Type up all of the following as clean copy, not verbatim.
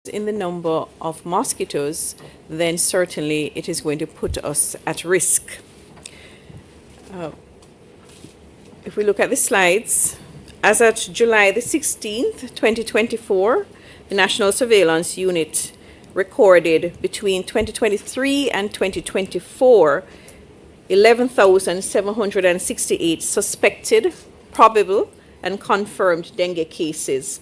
in the number of mosquitoes, then certainly it is going to put us at risk. If we look at the slides, as at July the 16th, 2024, the National Surveillance Unit recorded between 2023 and 2024 11,768 suspected, probable, and confirmed dengue cases.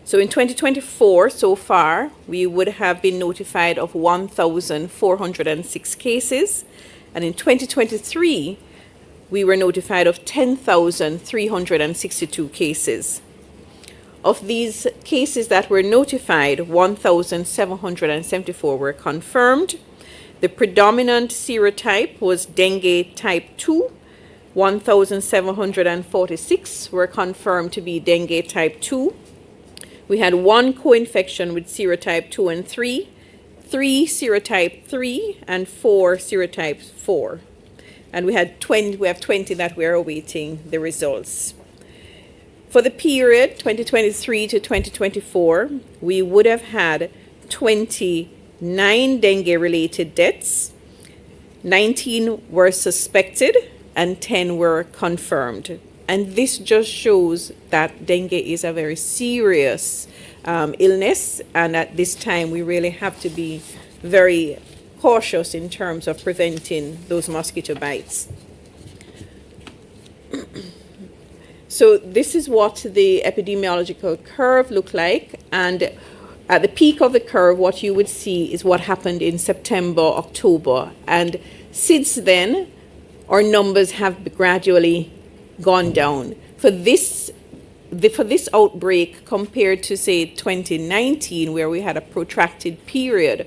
So in 2024, so far, we would have been notified of 1,406 cases, and in 2023, we were notified of 10,362 cases. Of these cases that were notified, 1,774 were confirmed. The predominant serotype was dengue type 2. 1,746 were confirmed to be dengue type 2. We had one co-infection with serotype 2 and 3, 3 serotype 3, and 4 serotype 4. And we have 20 that we are awaiting the results. For the period 2023 to 2024, we would have had 29 dengue-related deaths, 19 were suspected, and 10 were confirmed. And this just shows that dengue is a very serious illness, and at this time we really have to be very cautious in terms of preventing those mosquito bites. So this is what the epidemiological curve looked like, and at the peak of the curve what you would see is what happened in September, October, and since then our numbers have gradually gone down. For this outbreak, compared to say 2019, where we had a protracted period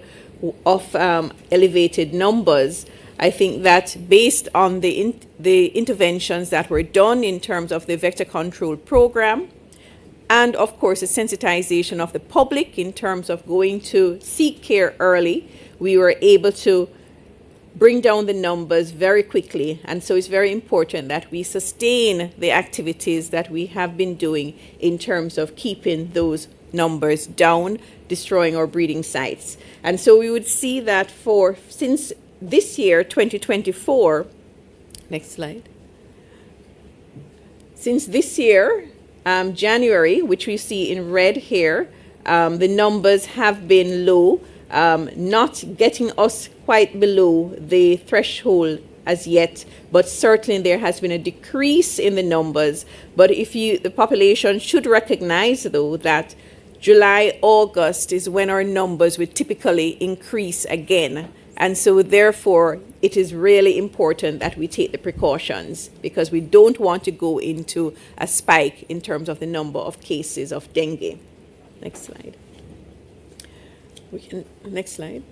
of elevated numbers, I think that based on the interventions that were done in terms of the vector control program, and of course the sensitization of the public in terms of going to seek care early, we were able to bring down the numbers very quickly. And so it's very important that we sustain the activities that we have been doing in terms of keeping those numbers down, destroying our breeding sites. And so we would see that since this year, 2024, next slide. Since this year, January, which we see in red here, the numbers have been low, not getting us quite below the threshold as yet, but certainly there has been a decrease in the numbers. But the population should recognize, though, that July, August is when our numbers would typically increase again. And so therefore, it is really important that we take the precautions, because we don't want to go into a spike in terms of the number of cases of dengue. Next slide. Next slide.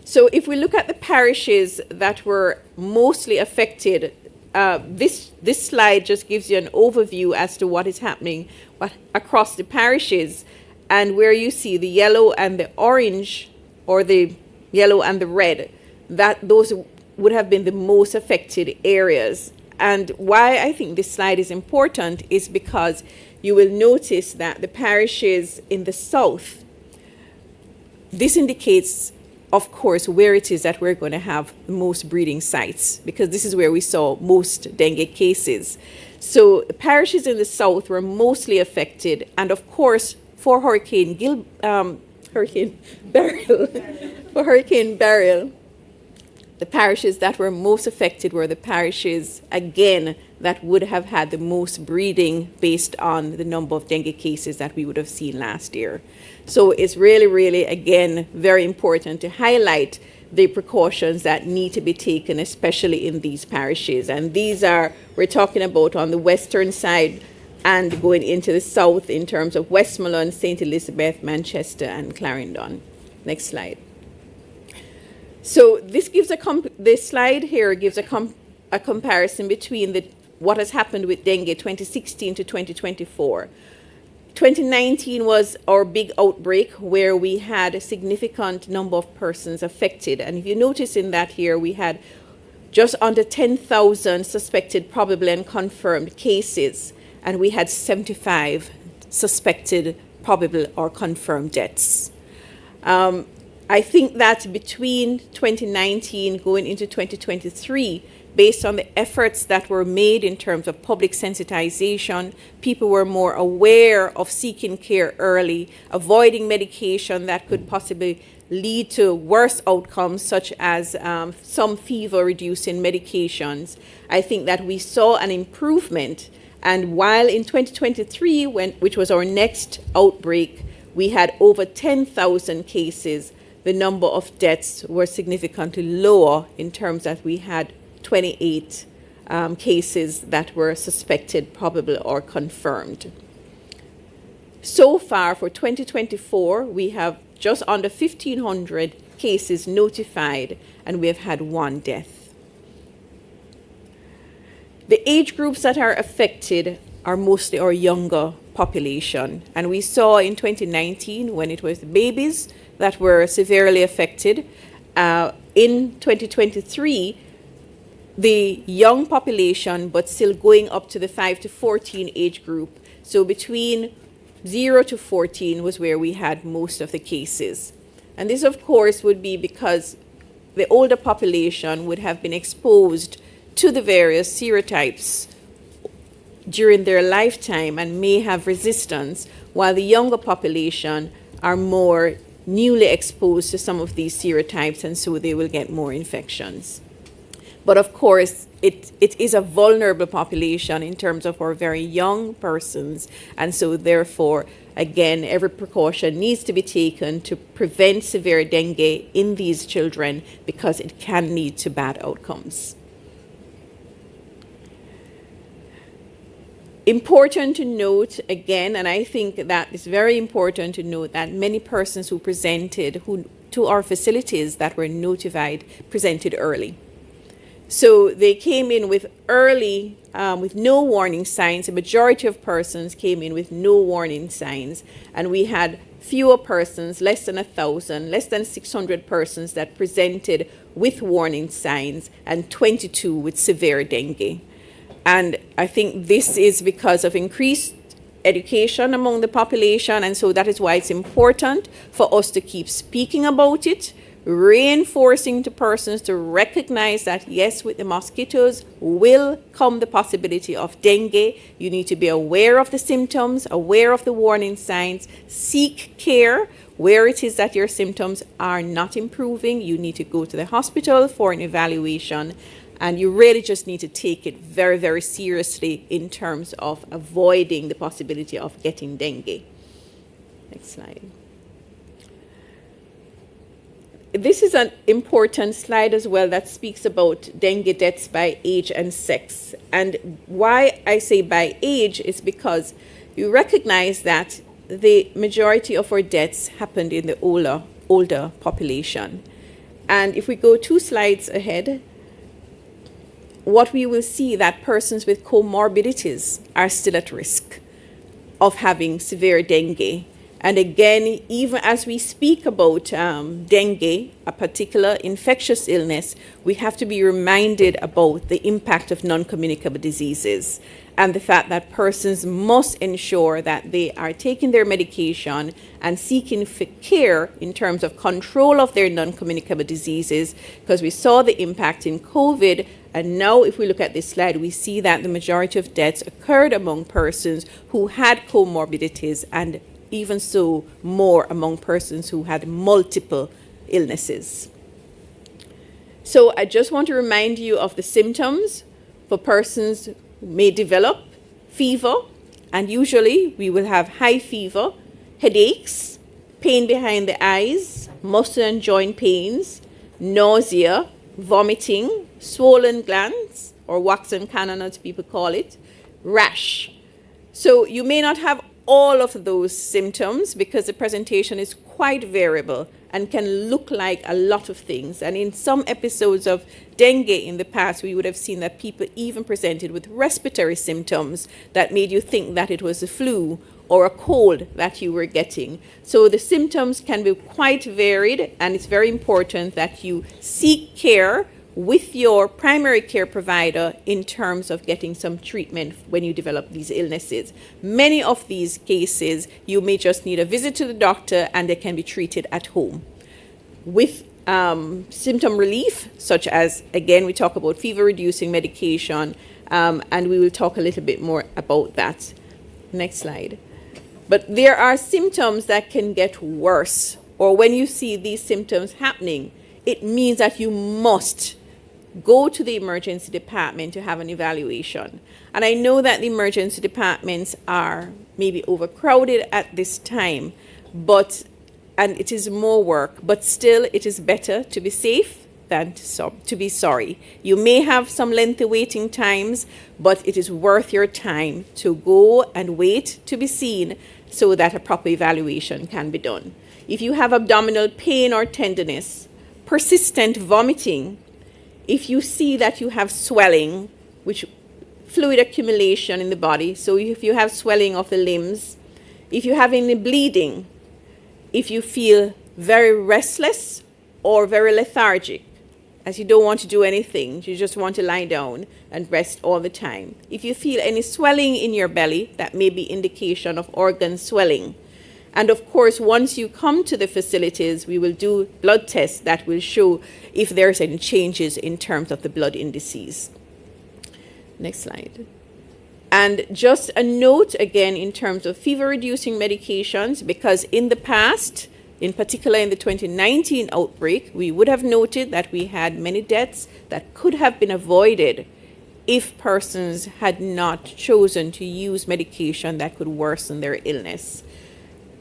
So if we look at the parishes that were mostly affected, this slide just gives you an overview as to what is happening across the parishes, and where you see the yellow and the orange, or the yellow and the red, that those would have been the most affected areas. And why I think this slide is important is because you will notice that the parishes in the south, this indicates, of course, where it is that we're going to have the most breeding sites, because this is where we saw most dengue cases. So the parishes in the south were mostly affected, and of course, for Hurricane Beryl, the parishes that were most affected were the parishes, again, that would have had the most breeding based on the number of dengue cases that we would have seen last year. So it's really, really, again, very important to highlight the precautions that need to be taken, especially in these parishes. And we're talking about on the western side and going into the south in terms of Westmoreland, St. Elizabeth, Manchester, and Clarendon. Next slide. So this gives this slide here gives a comparison between what has happened with dengue 2016 to 2024. 2019 was our big outbreak where we had a significant number of persons affected. And if you notice in that here, we had just under 10,000 suspected, probable, and confirmed cases. And we had 75 suspected probable or confirmed deaths. I think that between 2019 going into 2023, based on the efforts that were made in terms of public sensitization, people were more aware of seeking care early, avoiding medication that could possibly lead to worse outcomes, such as some fever-reducing medications. I think that we saw an improvement. And while in 2023, which was our next outbreak, we had over 10,000 cases, the number of deaths were significantly lower in terms that we had 28 cases that were suspected, probable, or confirmed. So far for 2024, we have just under 1,500 cases notified, and we have had one death. The age groups that are affected are mostly our younger population. And we saw in 2019, when it was babies that were severely affected, in 2023, the young population, but still going up to the 5 to 14 age group. So between 0 to 14 was where we had most of the cases. And this, of course, would be because the older population would have been exposed to the various serotypes during their lifetime and may have resistance, while the younger population are more newly exposed to some of these serotypes, and so they will get more infections. But of course, it is a vulnerable population in terms of our very young persons, and so therefore, again, every precaution needs to be taken to prevent severe dengue in these children, because it can lead to bad outcomes. Important to note again, and I think that it's very important to note that many persons who presented to our facilities that were notified presented early. So they came in with early, with no warning signs. The majority of persons came in with no warning signs, and we had fewer persons, less than 1,000, less than 600 persons that presented with warning signs, and 22 with severe dengue. And I think this is because of increased education among the population, and so that is why it's important for us to keep speaking about it, reinforcing to persons to recognize that yes, with the mosquitoes will come the possibility of dengue. You need to be aware of the symptoms, aware of the warning signs, seek care. Where it is that your symptoms are not improving, you need to go to the hospital for an evaluation. And you really just need to take it very, very seriously in terms of avoiding the possibility of getting dengue. Next slide. This is an important slide as well that speaks about dengue deaths by age and sex. And why I say by age is because you recognize that the majority of our deaths happened in the older population. And if we go 2 slides ahead, what we will see that persons with comorbidities are still at risk of having severe dengue. And again, even as we speak about dengue, a particular infectious illness, we have to be reminded about the impact of non-communicable diseases and the fact that persons must ensure that they are taking their medication and seeking care in terms of control of their non-communicable diseases, because we saw the impact in COVID. And now if we look at this slide, we see that the majority of deaths occurred among persons who had comorbidities, and even so more among persons who had multiple illnesses. So I just want to remind you of the symptoms for persons who may develop fever, and usually we will have high fever, headaches, pain behind the eyes, muscle and joint pains, nausea, vomiting, swollen glands, or waxen cannon as people call it, rash. So you may not have all of those symptoms because the presentation is quite variable and can look like a lot of things. And in some episodes of dengue in the past, we would have seen that people even presented with respiratory symptoms that made you think that it was a flu or a cold that you were getting. So the symptoms can be quite varied, and it's very important that you seek care with your primary care provider in terms of getting some treatment when you develop these illnesses. Many of these cases, you may just need a visit to the doctor and they can be treated at home. With symptom relief, such as, again, we talk about fever-reducing medication, and we will talk a little bit more about that. Next slide. But there are symptoms that can get worse, or when you see these symptoms happening, it means that you must go to the emergency department to have an evaluation. And I know that the emergency departments are maybe overcrowded at this time, and it is more work, but still it is better to be safe than to be sorry. You may have some lengthy waiting times, but it is worth your time to go and wait to be seen so that a proper evaluation can be done. If you have abdominal pain or tenderness, persistent vomiting, if you see that you have swelling, which fluid accumulation in the body, so if you have swelling of the limbs, if you have any bleeding, if you feel very restless or very lethargic, as you don't want to do anything, you just want to lie down and rest all the time. If you feel any swelling in your belly, that may be indication of organ swelling. And of course, once you come to the facilities, we will do blood tests that will show if there's any changes in terms of the blood indices. Next slide. And just a note again in terms of fever-reducing medications, because in the past, in particular in the 2019 outbreak, we would have noted that we had many deaths that could have been avoided if persons had not chosen to use medication that could worsen their illness.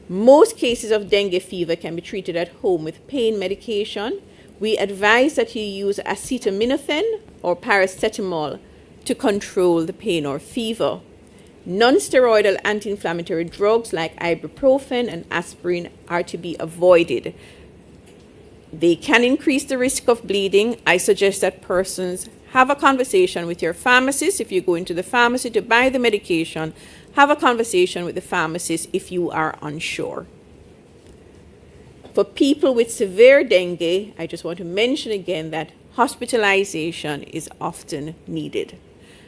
Most cases of dengue fever can be treated at home with pain medication. We advise that you use acetaminophen or paracetamol to control the pain or fever. Non-steroidal anti-inflammatory drugs like ibuprofen and aspirin are to be avoided. They can increase the risk of bleeding. I suggest that persons have a conversation with your pharmacist. If you go into the pharmacy to buy the medication, have a conversation with the pharmacist if you are unsure. For people with severe dengue, I just want to mention again that hospitalization is often needed.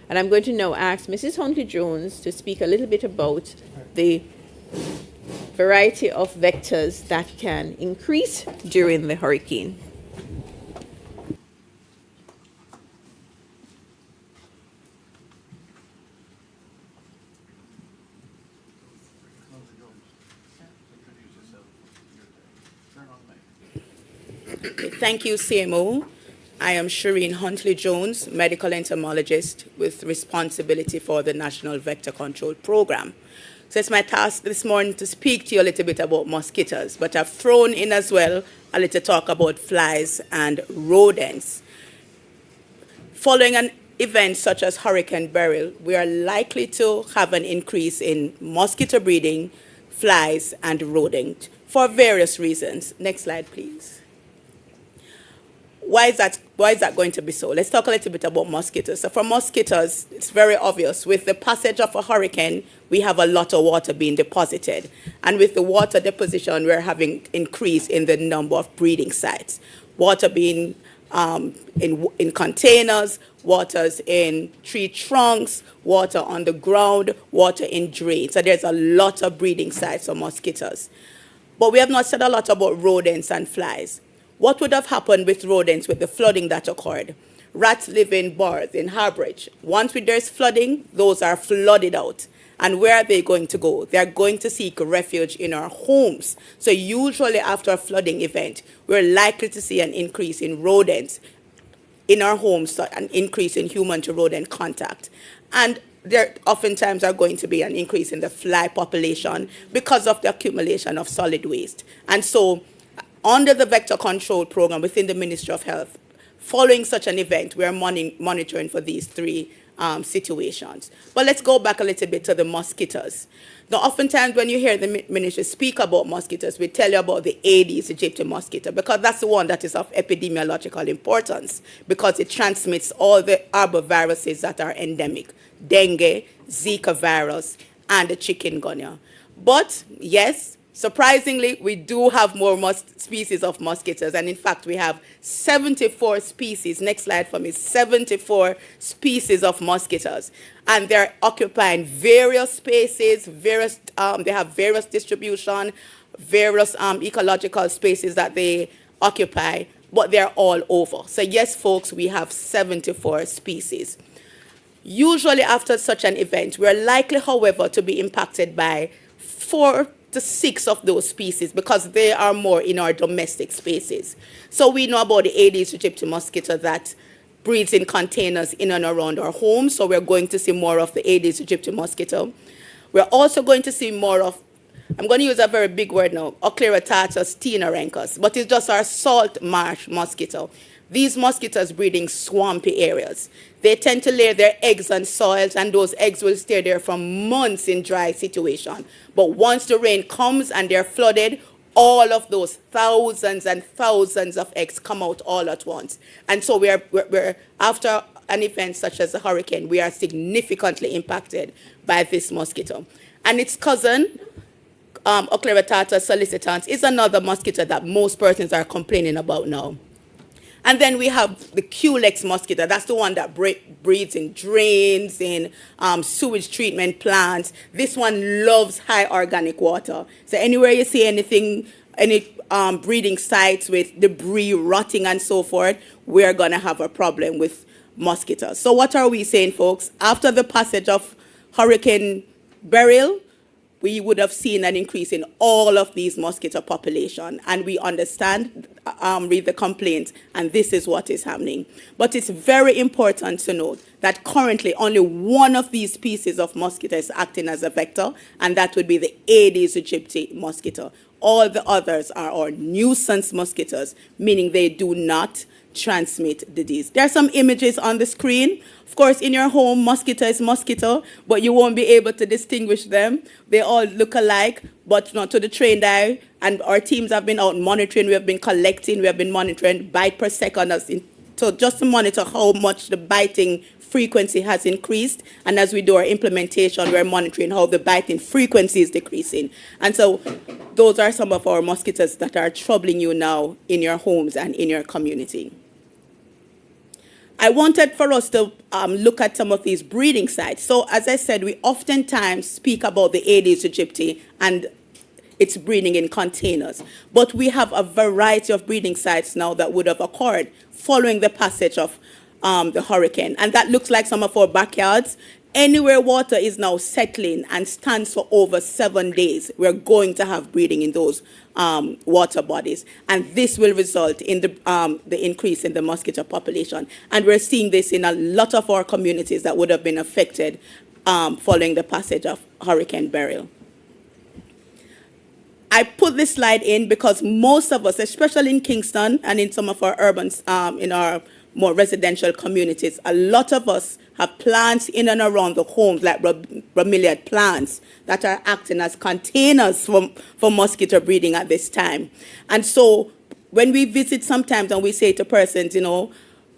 And I'm going to now ask Mrs. Huntley-Jones to speak a little bit about the variety of vectors that can increase during the hurricane. Thank you, CMO. I am Shireen Huntley-Jones, medical entomologist with responsibility for the National Vector Control Program. So it's my task this morning to speak to you a little bit about mosquitoes, but I've thrown in as well a little talk about flies and rodents. Following an event such as Hurricane Beryl, we are likely to have an increase in mosquito breeding, flies, and rodent for various reasons. Next slide, please. Why is that going to be so? Let's talk a little bit about mosquitoes. So for mosquitoes, it's very obvious. With the passage of a hurricane, we have a lot of water being deposited. And with the water deposition, we're having increase in the number of breeding sites. Water being in containers, waters in tree trunks, water on the ground, water in drains. So there's a lot of breeding sites for mosquitoes. But we have not said a lot about rodents and flies. What would have happened with rodents with the flooding that occurred? Rats live in bars, in harborage. Once there's flooding, those are flooded out. And where are they going to go? They're going to seek refuge in our homes. So usually after a flooding event, we're likely to see an increase in rodents in our homes, so an increase in human to rodent contact. And there oftentimes are going to be an increase in the fly population because of the accumulation of solid waste. And so under the vector control program within the Ministry of Health, following such an event, we are monitoring for these three situations. But let's go back a little bit to the mosquitoes. Now, oftentimes when you hear the ministry speak about mosquitoes, we tell you about the Aedes aegypti mosquito, because that's the one that is of epidemiological importance, because it transmits all the arboviruses that are endemic: dengue, Zika virus, and the chikungunya. But yes, Surprisingly, we do have more species of mosquitoes, and in fact, we have 74 species. Next slide for me. 74 species of mosquitoes, and they're occupying various spaces. They have various distribution, various ecological spaces that they occupy, but they're all over. So yes, folks, we have 74 species. Usually, after such an event, we're likely, however, to be impacted by 4 to 6 of those species because they are more in our domestic spaces. So we know about the Aedes aegypti mosquito that breeds in containers in and around our homes. So we're going to see more of the Aedes aegypti mosquito. We're also going to see more of, I'm going to use a very big word now, Ochlorotatus tenarencus, but it's just our salt marsh mosquito. These mosquitoes breed in swampy areas. They tend to lay their eggs on soils, and those eggs will stay there for months in dry situation. But once the rain comes and they're flooded, all of those thousands and thousands of eggs come out all at once. And so we're after an event such as a hurricane, we are significantly impacted by this mosquito. And its cousin, Ochlorotatus sollicitans, is another mosquito that most persons are complaining about now. And then we have the Culex mosquito. That's the one that breeds in drains, in sewage treatment plants. This one loves high organic water. So anywhere you see anything, any breeding sites with debris rotting and so forth, we're going to have a problem with mosquitoes. So what are we saying, folks? After the passage of Hurricane Beryl, we would have seen an increase in all of these mosquito population. And we understand, read the complaint, and this is what is happening. But it's very important to note that currently only one of these species of mosquito is acting as a vector, and that would be the Aedes aegypti mosquito. All the others are our nuisance mosquitoes, meaning they do not transmit disease. There are some images on the screen. Of course, in your home, mosquito is mosquito, but you won't be able to distinguish them. They all look alike, but not to the trained eye. And our teams have been out monitoring. We have been collecting. We have been monitoring bite per second. So just to monitor how much the biting frequency has increased. And as we do our implementation, we're monitoring how the biting frequency is decreasing. And so those are some of our mosquitoes that are troubling you now in your homes and in your community. I wanted for us to look at some of these breeding sites. So as I said, we oftentimes speak about the Aedes aegypti and its breeding in containers. But we have a variety of breeding sites now that would have occurred following the passage of the hurricane. And that looks like some of our backyards. Anywhere water is now settling and stands for over 7 days, we're going to have breeding in those water bodies. And this will result in the increase in the mosquito population. And we're seeing this in a lot of our communities that would have been affected following the passage of Hurricane Beryl. I put this slide in because most of us, especially in Kingston and in some of our urban, in our more residential communities, a lot of us have plants in and around the homes, like bromeliad plants, that are acting as containers for mosquito breeding at this time. And so when we visit sometimes and we say to persons,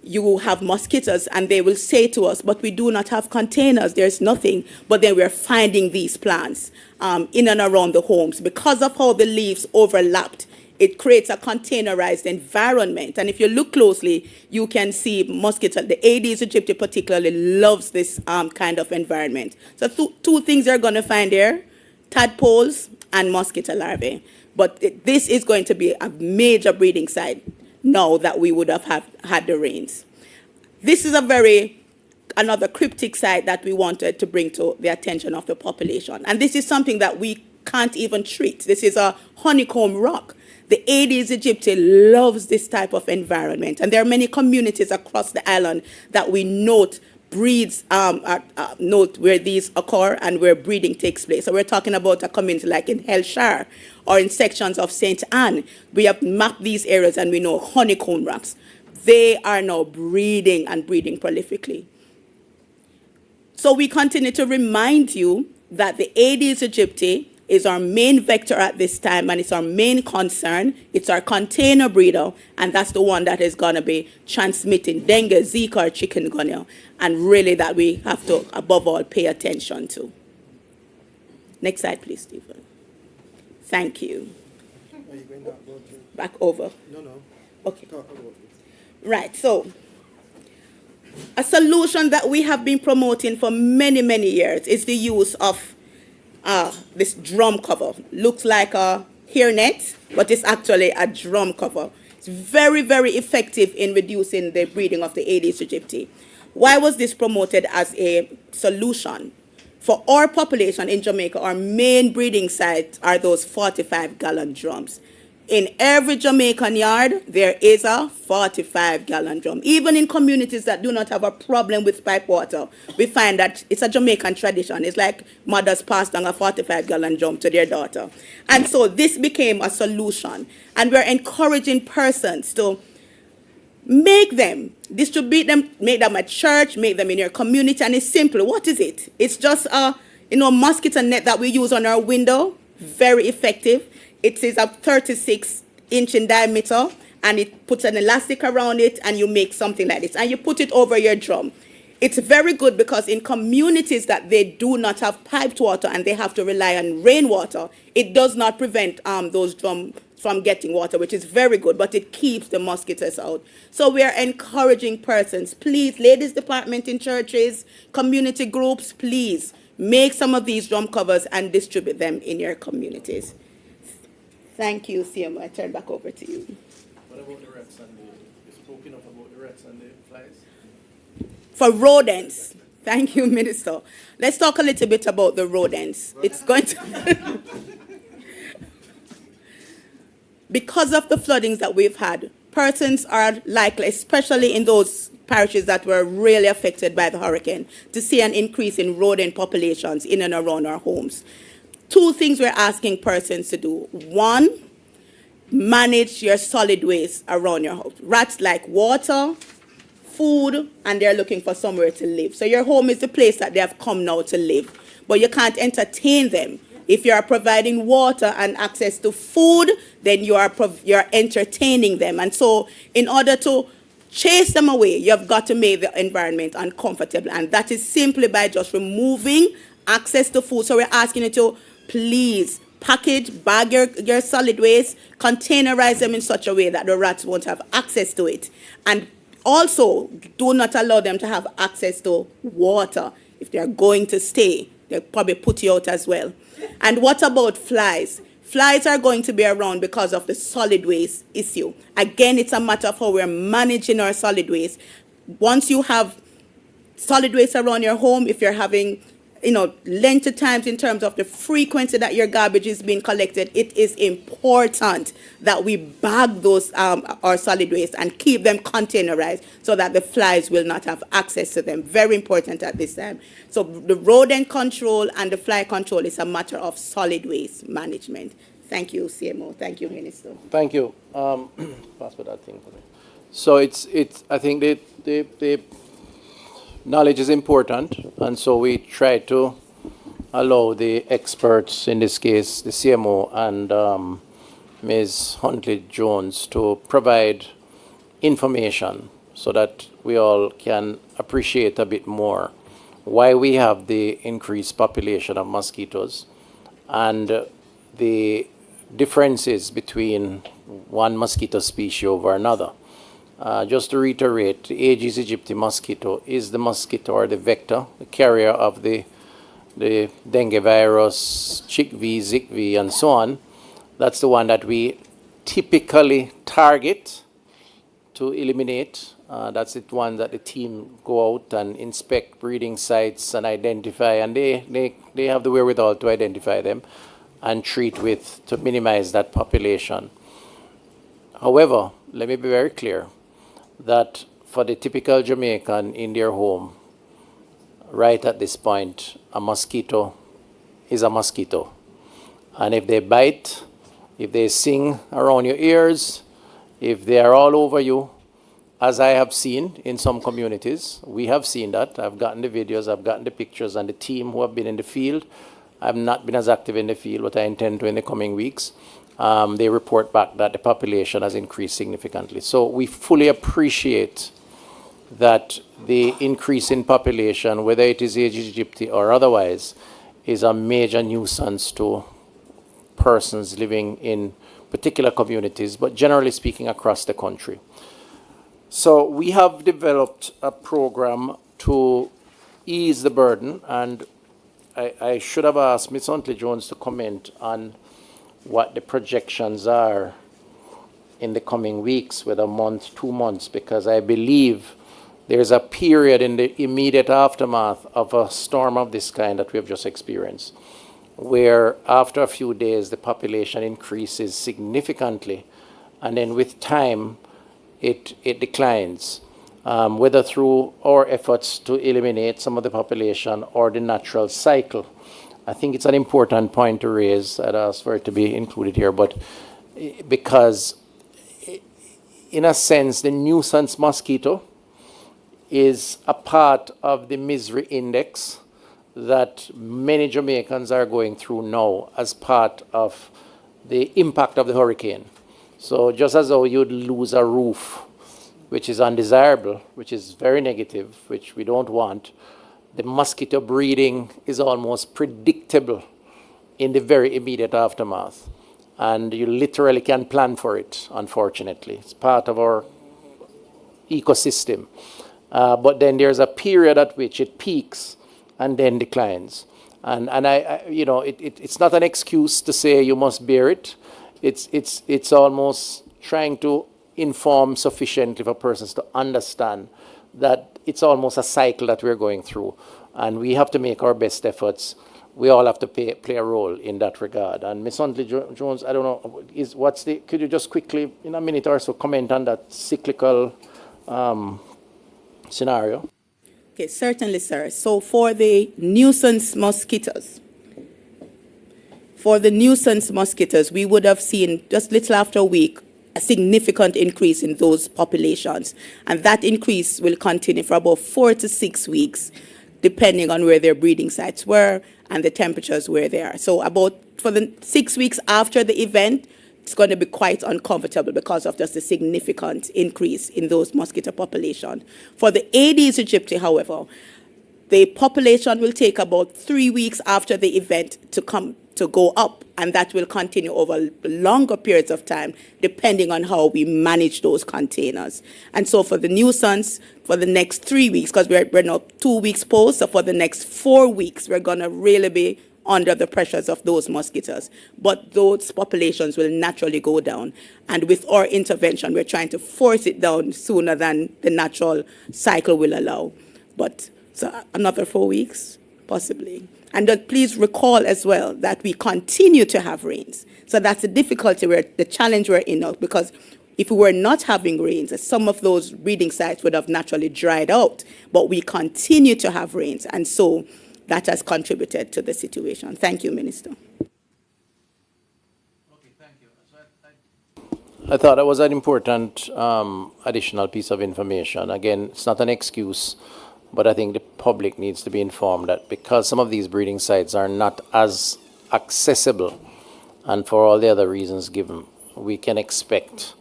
you have mosquitoes, and they will say to us, but we do not have containers, there's nothing. But then we're finding these plants in and around the homes. Because of how the leaves overlapped, it creates a containerized environment. And if you look closely, you can see mosquito, the Aedes aegypti particularly loves this kind of environment. So two things you're going to find there, tadpoles and mosquito larvae. But this is going to be a major breeding site now that we would have had the rains. This is another cryptic site that we wanted to bring to the attention of the population. And this is something that we can't even treat. This is a honeycomb rock. The Aedes aegypti loves this type of environment. And there are many communities across the island that we note note where these occur and where breeding takes place. So we're talking about a community like in Hellshire or in sections of St. Anne. We have mapped these areas and we know honeycomb rocks. They are now breeding and breeding prolifically. So we continue to remind you that the Aedes aegypti is our main vector at this time, and it's our main concern. It's our container breeder, and that's the one that is going to be transmitting dengue, Zika, or chikungunya, and really that we have to, above all, pay attention to. Next slide, please, Stephen. Thank you. Are you going back about it? Back over. No. Okay. Talk about it. Right. So, a solution that we have been promoting for many, many years is the use of this drum cover. Looks like a hairnet, but it's actually a drum cover. It's very, very effective in reducing the breeding of the Aedes aegypti. Why was this promoted as a solution? For our population in Jamaica, our main breeding sites are those 45-gallon drums. In every Jamaican yard, there is a 45-gallon drum. Even in communities that do not have a problem with pipe water, we find that it's a Jamaican tradition. It's like mothers pass down a 45-gallon drum to their daughter. And so this became a solution. And we're encouraging persons to make them, distribute them, make them at church, make them in your community, and it's simple. What is it? It's just a mosquito net that we use on our window. Very effective. It is a 36-inch in diameter, and it puts an elastic around it, and you make something like this, and you put it over your drum. It's very good because in communities that they do not have piped water and they have to rely on rainwater, it does not prevent those drums from getting water, which is very good, but it keeps the mosquitoes out. So we are encouraging persons, please, ladies department in churches, community groups, please make some of these drum covers and distribute them in your communities. Thank you, CMO. I turn back over to you. What about the rats and you spoke enough about the rats and the flies? For rodents, thank you, Minister. Let's talk a little bit about the rodents. It's going to... Because of the floodings that we've had, persons are likely, especially in those parishes that were really affected by the hurricane, to see an increase in rodent populations in and around our homes. Two things we're asking persons to do. One, manage your solid waste around your house. Rats like water, food, and they're looking for somewhere to live. So your home is the place that they have come now to live. But you can't entertain them. If you are providing water and access to food, then you are entertaining them. And so in order to chase them away, you've got to make the environment uncomfortable. And that is simply by just removing access to food. So we're asking you to please package, bag your solid waste, containerize them in such a way that the rats won't have access to it. And also, do not allow them to have access to water. If they're going to stay, they'll probably put you out as well. And what about flies? Flies are going to be around because of the solid waste issue. Again, it's a matter of how we're managing our solid waste. Once you have solid waste around your home, if you're having length of times in terms of the frequency that your garbage is being collected, it is important that we bag those our solid waste and keep them containerized so that the flies will not have access to them. Very important at this time. So the rodent control and the fly control is a matter of solid waste management. Thank you, CMO. Thank you, Minister. Thank you. Pass me that thing for me. So it's I think the knowledge is important, and so we try to allow the experts, in this case the CMO and Ms. Huntley-Jones, to provide information so that we all can appreciate a bit more why we have the increased population of mosquitoes and the differences between one mosquito species over another. Just to reiterate, the Aedes aegypti mosquito is the mosquito or the vector, the carrier of the dengue virus, chickpea, zikpea, and so on. That's the one that we typically target to eliminate. That's the one that the team go out and inspect breeding sites and identify, and they have the wherewithal to identify them and treat with to minimize that population. However, let me be very clear that for the typical Jamaican in their home, right at this point, a mosquito is a mosquito. And if they bite, if they sing around your ears, if they are all over you, as I have seen in some communities, we have seen that. I've gotten the videos, I've gotten the pictures, and the team who have been in the field, I've not been as active in the field, but I intend to in the coming weeks. They report back that the population has increased significantly. So we fully appreciate that the increase in population, whether it is Aedes aegypti or otherwise, is a major nuisance to persons living in particular communities, but generally speaking across the country. So we have developed a program to ease the burden, and I should have asked Ms. Huntley-Jones to comment on what the projections are in the coming weeks, with a month, 2 months, because I believe there's a period in the immediate aftermath of a storm of this kind that we have just experienced, where after a few days the population increases significantly, and then with time it declines, whether through our efforts to eliminate some of the population or the natural cycle. I think it's an important point to raise. I'd ask for it to be included here, but because in a sense the nuisance mosquito is a part of the misery index that many Jamaicans are going through now as part of the impact of the hurricane. So just as though you'd lose a roof, which is undesirable, which is very negative, which we don't want, the mosquito breeding is almost predictable in the very immediate aftermath. And you literally can plan for it, unfortunately. It's part of our ecosystem. But then there's a period at which it peaks and then declines. And I it's not an excuse to say you must bear it. It's almost trying to inform sufficiently for persons to understand that it's almost a cycle that we're going through, and we have to make our best efforts. We all have to play a role in that regard. And Ms. Huntley-Jones, I don't know, could you just quickly, in a minute or so, comment on that cyclical scenario? Okay, certainly, sir. So for the nuisance mosquitoes, we would have seen just little after a week a significant increase in those populations. And that increase will continue for about 4 to 6 weeks, depending on where their breeding sites were and the temperatures where they are. So for the 6 weeks after the event, it's going to be quite uncomfortable because of just a significant increase in those mosquito population. For the Aedes aegypti, however, the population will take about 3 weeks after the event to go up, and that will continue over longer periods of time, depending on how we manage those containers. And so for the nuisance, for the next 3 weeks, because we're now 2 weeks post, so for the next 4 weeks, we're going to really be under the pressures of those mosquitoes. But those populations will naturally go down. And with our intervention, we're trying to force it down sooner than the natural cycle will allow. But so another 4 weeks, possibly. And please recall as well that we continue to have rains. So that's the difficulty, the challenge we're in now, because if we were not having rains, some of those breeding sites would have naturally dried out. But we continue to have rains, and so that has contributed to the situation. Thank you, Minister. Okay, thank you. So I thought that was an important additional piece of information. Again, it's not an excuse, but I think the public needs to be informed that because some of these breeding sites are not as accessible, and for all the other reasons given, we can expect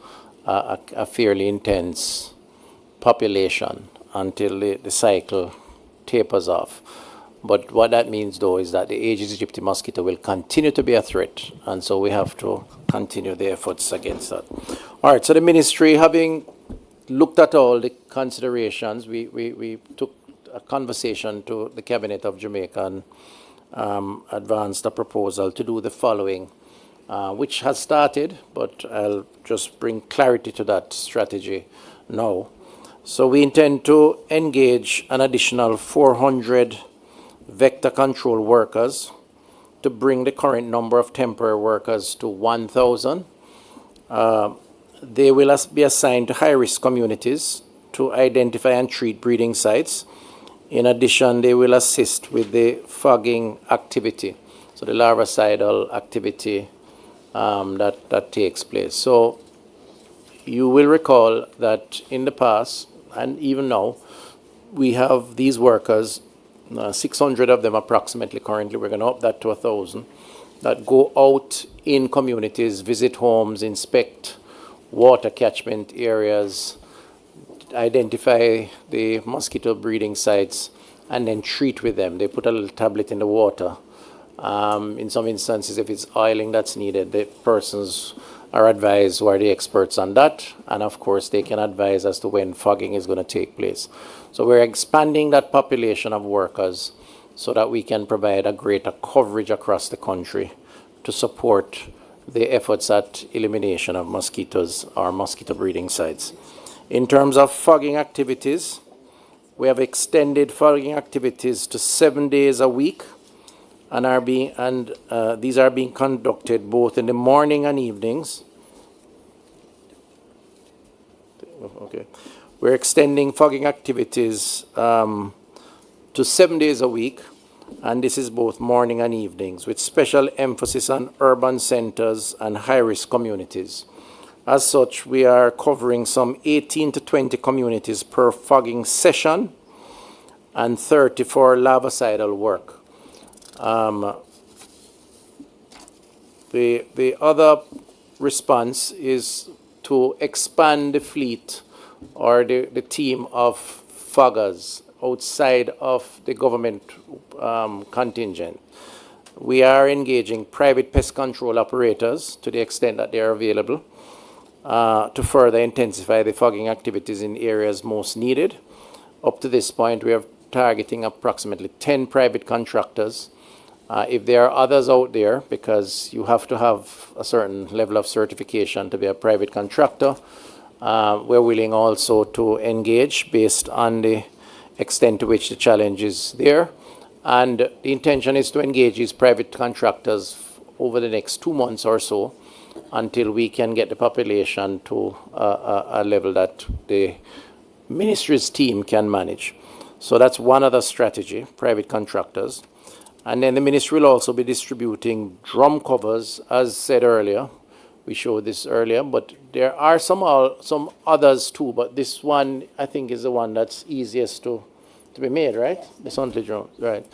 a fairly intense population until the cycle tapers off. But what that means, though, is that the Aedes aegypti mosquito will continue to be a threat, and so we have to continue the efforts against that. All right, so the ministry, having looked at all the considerations, we took a conversation to the Cabinet of Jamaica and advanced a proposal to do the following, which has started, but I'll just bring clarity to that strategy now. So we intend to engage an additional 400 vector control workers to bring the current number of temporary workers to 1,000. They will be assigned to high-risk communities to identify and treat breeding sites. In addition, they will assist with the fogging activity, so the larvicidal activity that takes place. So you will recall that in the past, and even now, we have these workers, 600 of them approximately currently, we're going to up that to 1,000, that go out in communities, visit homes, inspect water catchment areas, identify the mosquito breeding sites, and then treat with them. They put a little tablet in the water In some instances, if it's oiling that's needed, the persons are advised who are the experts on that, and of course they can advise as to when fogging is going to take place. So we're expanding that population of workers so that we can provide a greater coverage across the country to support the efforts at elimination of mosquitoes or mosquito breeding sites. In terms of fogging activities, we have extended fogging activities to 7 days a week, and these are being conducted both in the morning and evenings. Okay, we're extending fogging activities to 7 days a week, and this is both morning and evenings, with special emphasis on urban centers and high-risk communities. As such, we are covering some 18 to 20 communities per fogging session and 30 for larvicidal work. The other response is to expand the fleet or the team of foggers outside of the government contingent. We are engaging private pest control operators to the extent that they are available to further intensify the fogging activities in areas most needed. Up to this point, we are targeting approximately 10 private contractors. If there are others out there, because you have to have a certain level of certification to be a private contractor, we're willing also to engage based on the extent to which the challenge is there. And the intention is to engage these private contractors over the next 2 months or so until we can get the population to a level that the ministry's team can manage. So that's one other strategy, private contractors. And then the ministry will also be distributing drum covers, as said earlier. We showed this earlier, but there are some others too, but this one I think is the one that's easiest to be made, right? The Suntley drums, right?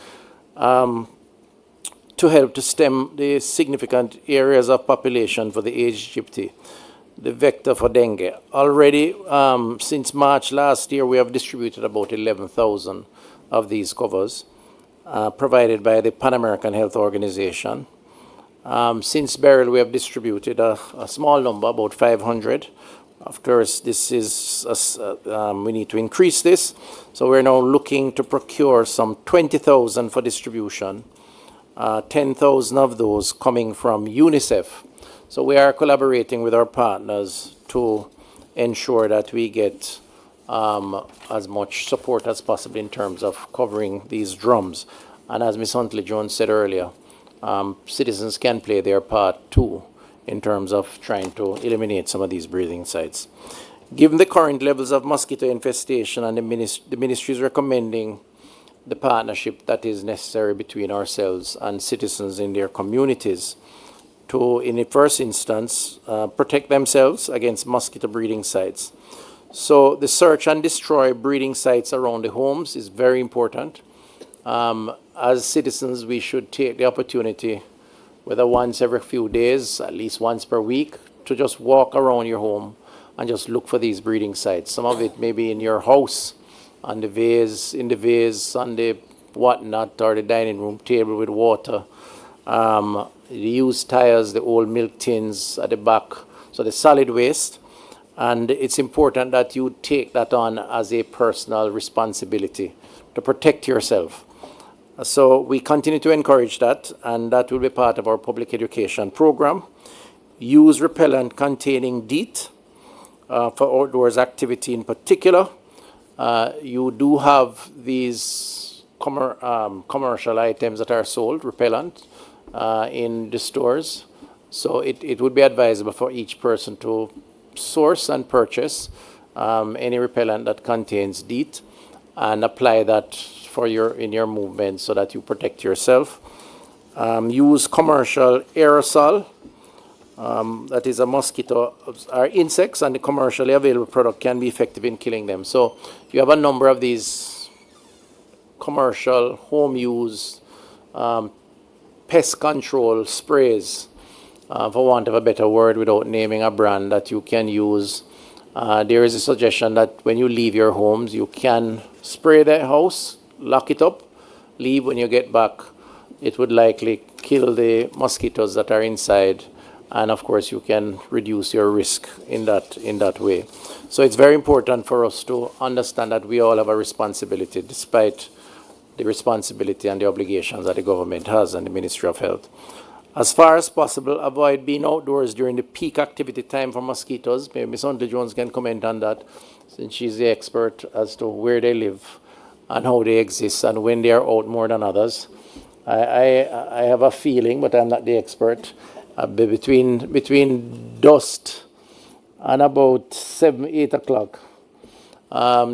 To help to stem the significant areas of population for the Aegypti, the vector for dengue. Already, since March last year, we have distributed about 11,000 of these covers, provided by the Pan American Health Organization. Since burial, we have distributed a small number, about 500. Of course, this is we need to increase this. So we're now looking to procure some 20,000 for distribution, 10,000 of those coming from UNICEF. So we are collaborating with our partners to ensure that we get as much support as possible in terms of covering these drums. And as Ms. Huntley-Jones said earlier, citizens can play their part too in terms of trying to eliminate some of these breeding sites. Given the current levels of mosquito infestation, and the ministry is recommending the partnership that is necessary between ourselves and citizens in their communities to, in the first instance, protect themselves against mosquito breeding sites. So the search and destroy breeding sites around the homes is very important. As citizens, we should take the opportunity, whether once every few days, at least once per week, to just walk around your home and just look for these breeding sites. Some of it may be in your house, on the vase, in the vase, on the whatnot, or the dining room table with water. The used tires, the old milk tins at the back, so the solid waste. And it's important that you take that on as a personal responsibility to protect yourself. So we continue to encourage that, and that will be part of our public education program. Use repellent containing DEET for outdoors activity in particular. You do have these commercial items that are sold, repellent, in the stores. So it would be advisable for each person to source and purchase any repellent that contains DEET and apply that for in your movement so that you protect yourself. Use commercial aerosol, that is a mosquito or insects, and the commercially available product can be effective in killing them. So you have a number of these commercial home use pest control sprays, for want of a better word, without naming a brand, that you can use. There is a suggestion that when you leave your homes, you can spray the house, lock it up, leave. When you get back, it would likely kill the mosquitoes that are inside, and of course you can reduce your risk in that way. So it's very important for us to understand that we all have a responsibility, despite the responsibility and the obligations that the government has and the Ministry of Health. As far as possible, avoid being outdoors during the peak activity time for mosquitoes. Maybe Ms. Huntley Jones can comment on that, since she's the expert as to where they live and how they exist and when they are out more than others. I have a feeling, but I'm not the expert, between dusk and about 7, 8 o'clock,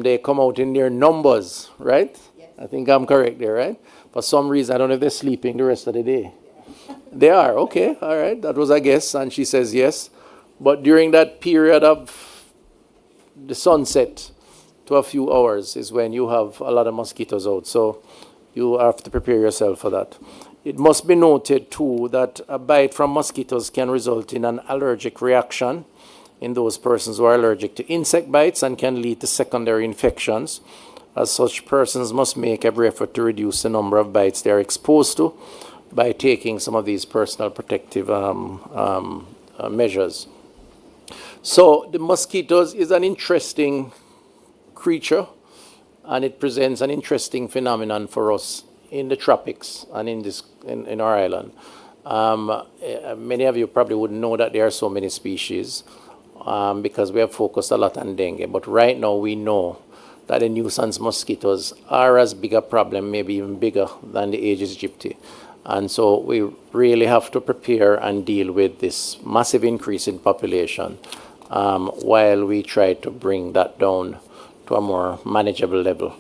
they come out in their numbers, right? Yes. I think I'm correct there, right? For some reason, I don't know if they're sleeping the rest of the day. They are, okay, all right. That was a guess, and she says yes. But during that period of the sunset to a few hours is when you have a lot of mosquitoes out. So you have to prepare yourself for that. It must be noted, too, that a bite from mosquitoes can result in an allergic reaction in those persons who are allergic to insect bites and can lead to secondary infections. As such, persons must make every effort to reduce the number of bites they are exposed to by taking some of these personal protective measures. So the mosquitoes is an interesting creature, and it presents an interesting phenomenon for us in the tropics and in our island. Many of you probably wouldn't know that there are so many species because we have focused a lot on dengue. But right now we know that the nuisance mosquitoes are as big a problem, maybe even bigger than the Aedes aegypti. And so we really have to prepare and deal with this massive increase in population while we try to bring that down to a more manageable level,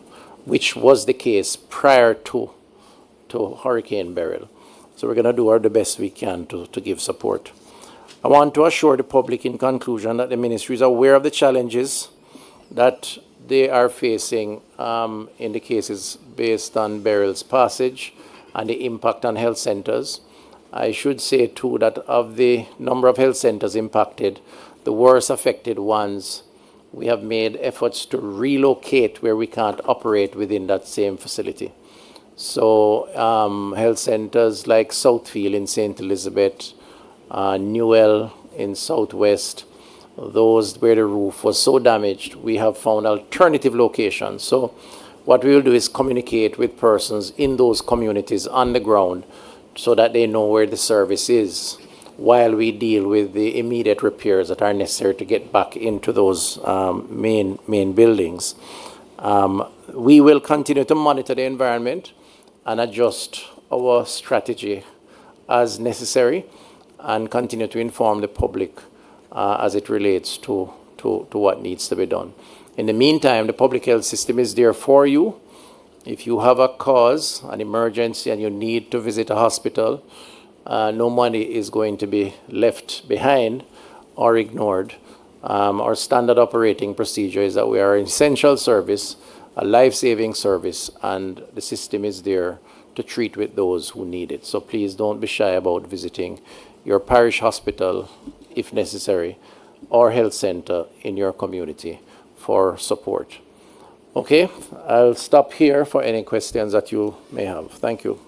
which was the case prior to Hurricane Beryl. So we're going to do the best we can to give support. I want to assure the public in conclusion that the ministry is aware of the challenges that they are facing in the cases based on Beryl's passage and the impact on health centers. I should say, too, that of the number of health centers impacted, the worst affected ones, we have made efforts to relocate where we can't operate within that same facility. So health centers like Southfield in St. Elizabeth, Newell in Southwest, those where the roof was so damaged, we have found alternative locations. So what we will do is communicate with persons in those communities on the ground so that they know where the service is while we deal with the immediate repairs that are necessary to get back into those main buildings. We will continue to monitor the environment and adjust our strategy as necessary and continue to inform the public as it relates to what needs to be done. In the meantime, the public health system is there for you. If you have a cause, an emergency, and you need to visit a hospital, no money is going to be left behind or ignored. Our standard operating procedure is that we are an essential service, a life-saving service, and the system is there to treat with those who need it. So please don't be shy about visiting your parish hospital, if necessary, or health center in your community for support. Okay, I'll stop here for any questions that you may have. Thank you.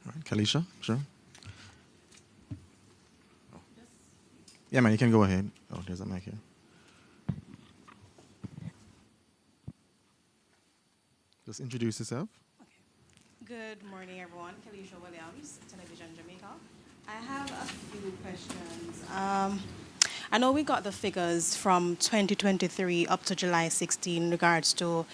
All right, Kalisha, sure. Yeah, man, you can go ahead. Oh, there's a mic here. Just introduce yourself. Good morning, everyone. Kalisha Williams, Television Jamaica. I have a few questions. I know we got the figures from 2023 up to July 16 in regards to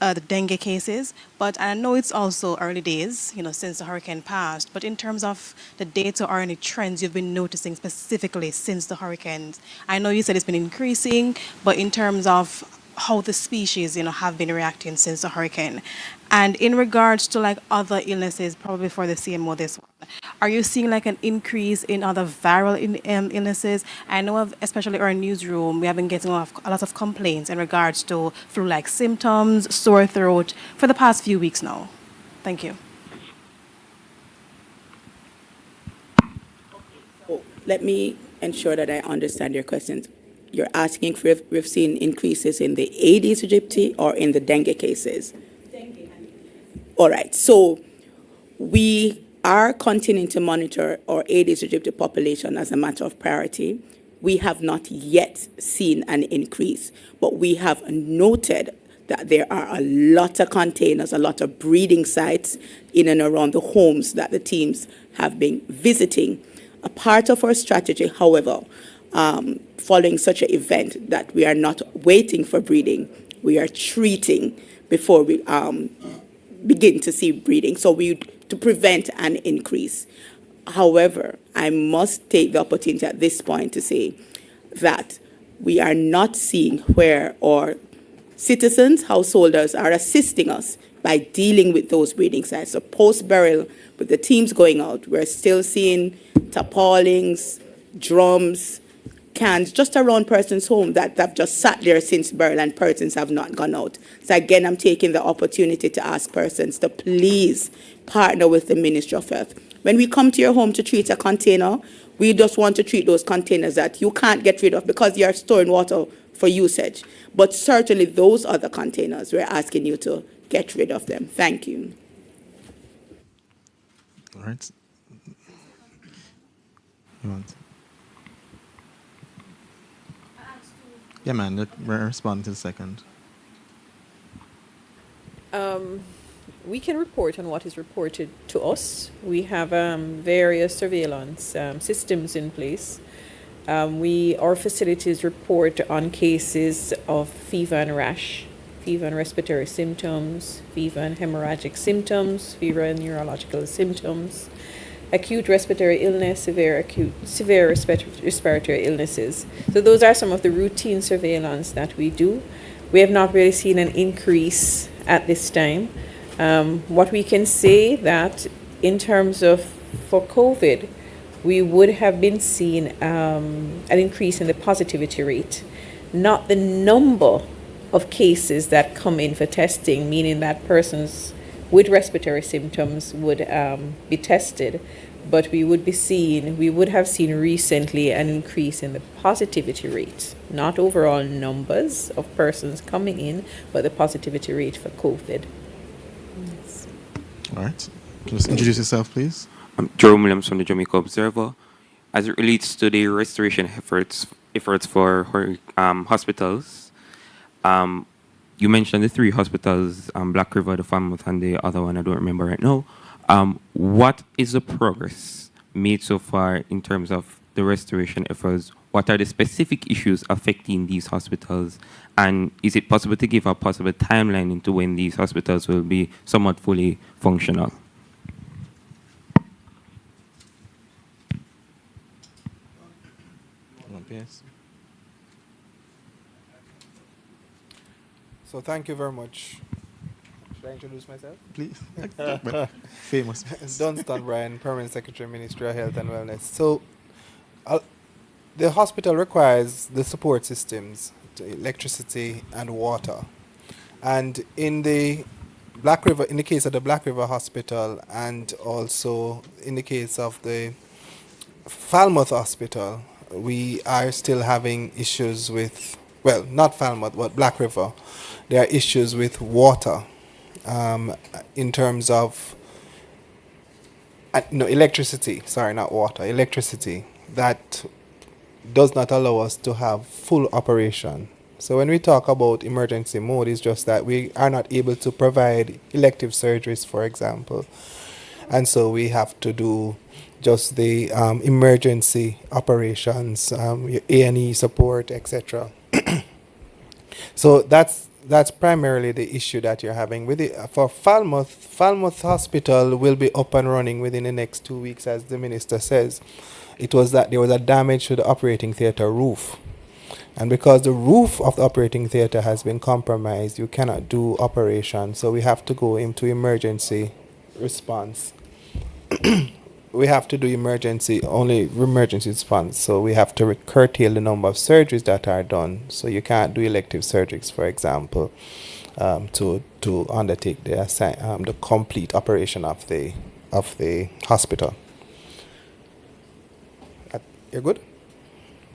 the dengue cases, but I know it's also early days, since the hurricane passed. But in terms of the data or any trends you've been noticing specifically since the hurricanes, I know you said it's been increasing, but in terms of how the species, have been reacting since the hurricane. And in regards to like other illnesses, probably for the CMO this one, are you seeing like an increase in other viral illnesses? I know especially our newsroom, we have been getting a lot of complaints in regards to flu-like symptoms, sore throat for the past few weeks now. Thank you. Let me ensure that I understand your questions. You're asking if we've seen increases in the Aedes aegypti or in the dengue cases? Dengue All right. So we are continuing to monitor our Aedes-aegypti population as a matter of priority. We have not yet seen an increase, but we have noted that there are a lot of containers, a lot of breeding sites in and around the homes that the teams have been visiting. A part of our strategy, however, following such an event, that we are not waiting for breeding, we are treating before we begin to see breeding, to prevent an increase. However, I must take the opportunity at this point to say that we are not seeing where our citizens, householders are assisting us by dealing with those breeding sites. So post-burial, with the teams going out, we're still seeing tarpaulins, drums, cans just around persons' home that have just sat there since burial and persons have not gone out. So again, I'm taking the opportunity to ask persons to please partner with the Ministry of Health. When we come to your home to treat a container, we just want to treat those containers that you can't get rid of because you're storing water for usage. But certainly those other containers, we're asking you to get rid of them. Thank you. All right. You want? Yeah, man. We're responding to the second. We can report on what is reported to us. We have various surveillance systems in place. Our facilities report on cases of fever and rash, fever and respiratory symptoms, fever and hemorrhagic symptoms, fever and neurological symptoms, acute respiratory illness, severe respiratory illnesses. So those are some of the routine surveillance that we do. We have not really seen an increase at this time. What we can say that in terms of for COVID, we would have been seeing an increase in the positivity rate, not the number of cases that come in for testing, meaning that persons with respiratory symptoms would be tested, but we would have seen recently an increase in the positivity rate, not overall numbers of persons coming in, but the positivity rate for COVID. Yes. All right. Just introduce yourself, please. I'm Jerome Williams from the Jamaica Observer. As it relates to the restoration efforts for hospitals, you mentioned the three hospitals, Black River, the Falmouth, and the other one I don't remember right now. What is the progress made so far in terms of the restoration efforts? What are the specific issues affecting these hospitals? And is it possible to give a possible timeline into when these hospitals will be somewhat fully functional? Yes. So thank you very much. Should I introduce myself? Please. Famous. Dunstan Bryan, Permanent Secretary, Ministry of Health and Wellness. So the hospital requires the support systems, electricity and water. And in the Black River, in the case of the Black River Hospital, and also in the case of the Falmouth Hospital, we are still having issues with, well, not Falmouth, but Black River. There are issues with water in terms of, electricity, sorry, not water, electricity, that does not allow us to have full operation. So when we talk about emergency mode, it's just that we are not able to provide elective surgeries, for example. And so we have to do just the emergency operations, A&E support, etc. So that's primarily the issue that you're having with it. For Falmouth Hospital will be up and running within the next 2 weeks, as the minister says. It was that there was a damage to the operating theatre roof. And because the roof of the operating theatre has been compromised, you cannot do operations. So we have to go into emergency response. We have to do only emergency response. So we have to curtail the number of surgeries that are done. So you can't do elective surgeries, for example, to undertake the complete operation of the hospital. You're good?